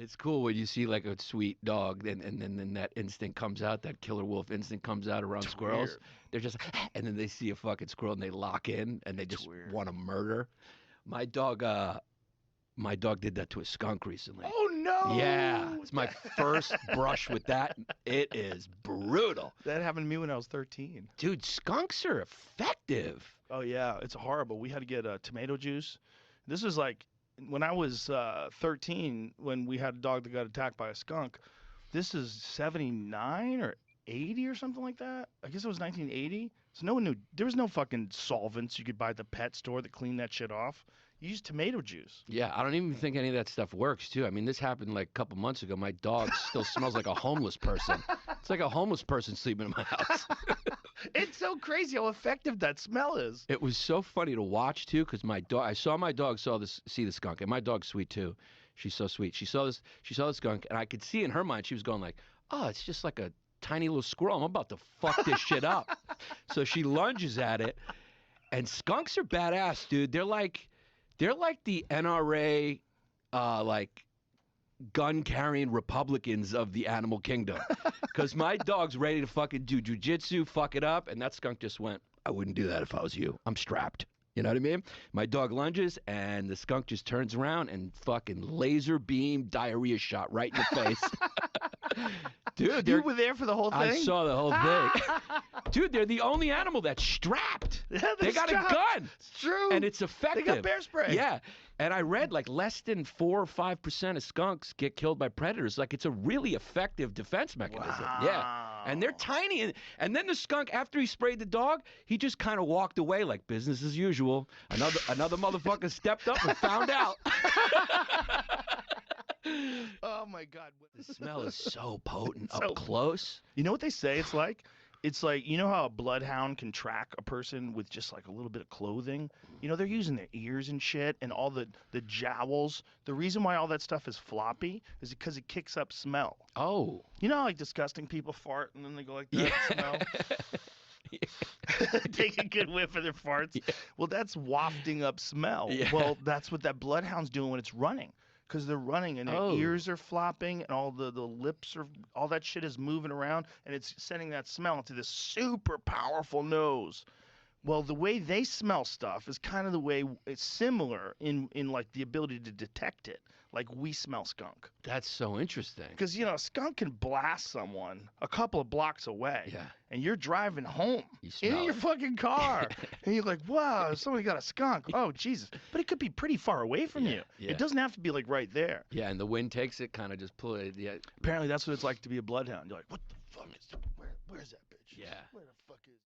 It's cool when you see like a sweet dog, and then that instinct comes out, that killer wolf instinct comes out around squirrels. Weird. They're just, and then they see a fucking squirrel and they lock in and they just want to murder. My dog did that to a skunk recently. Oh no! Yeah, it's my first brush with that. It is brutal. That happened to me when I was 13. Dude, skunks are effective. Oh yeah, it's horrible. We had to get tomato juice. This was like when I was 13 when we had a dog that got attacked by a skunk. This is 79 or 80 or something like that. I guess it was 1980. So no one knew. There was no fucking solvents you could buy at the pet store that cleaned that shit off. You use tomato juice. Yeah, I don't even think any of that stuff works, too. I mean, this happened like a couple months ago. My dog still smells like a homeless person. It's like a homeless person sleeping in my house. It's so crazy how effective that smell is. It was so funny to watch, too, because I saw my dog see the skunk, and my dog's sweet, too. She's so sweet. She saw the skunk, and I could see in her mind, she was going like, oh, it's just like a tiny little squirrel. I'm about to fuck this shit up. So she lunges at it, and skunks are badass, dude. They're like the NRA, like gun-carrying Republicans of the animal kingdom. Because my dog's ready to fucking do jujitsu, fuck it up, and that skunk just went, I wouldn't do that if I was you. I'm strapped. You know what I mean? My dog lunges, and the skunk just turns around and fucking laser beam diarrhea shot right in the face. Dude, you were there for the whole thing? I saw the whole thing. Dude, they're the only animal that's strapped. Yeah, they got a gun. It's true. And it's effective. They got bear spray. Yeah. And I read like less than 4 or 5% of skunks get killed by predators. Like it's a really effective defense mechanism. Wow. Yeah. And they're tiny. And then the skunk, after he sprayed the dog, he just kind of walked away like business as usual. Another motherfucker stepped up and found out. Oh my God. The smell is so potent up close. You know what they say it's like? It's like, you know how a bloodhound can track a person with just like a little bit of clothing? You know, they're using their ears and shit and all the jowls. The reason why all that stuff is floppy is because it kicks up smell. Oh. You know how like disgusting people fart and then they go like that smell? Take a good whiff of their farts. Yeah. Well, that's wafting up smell. Yeah. Well, that's what that bloodhound's doing when it's running. Because they're running and their ears are flopping and all the lips are, all that shit is moving around and it's sending that smell into this super powerful nose. Well, the way they smell stuff is kind of the way it's similar in like the ability to detect it. Like we smell skunk. That's so interesting. Because, you know, a skunk can blast someone a couple of blocks away. Yeah. And you're driving home in your fucking car. And you're like, wow, somebody got a skunk. Oh, Jesus. But it could be pretty far away from you. Yeah. It doesn't have to be like right there. Yeah, and the wind takes it, kind of just pull it. Yeah. Apparently that's what it's like to be a bloodhound. You're like, what the fuck is that? Where's that bitch? Yeah. Where the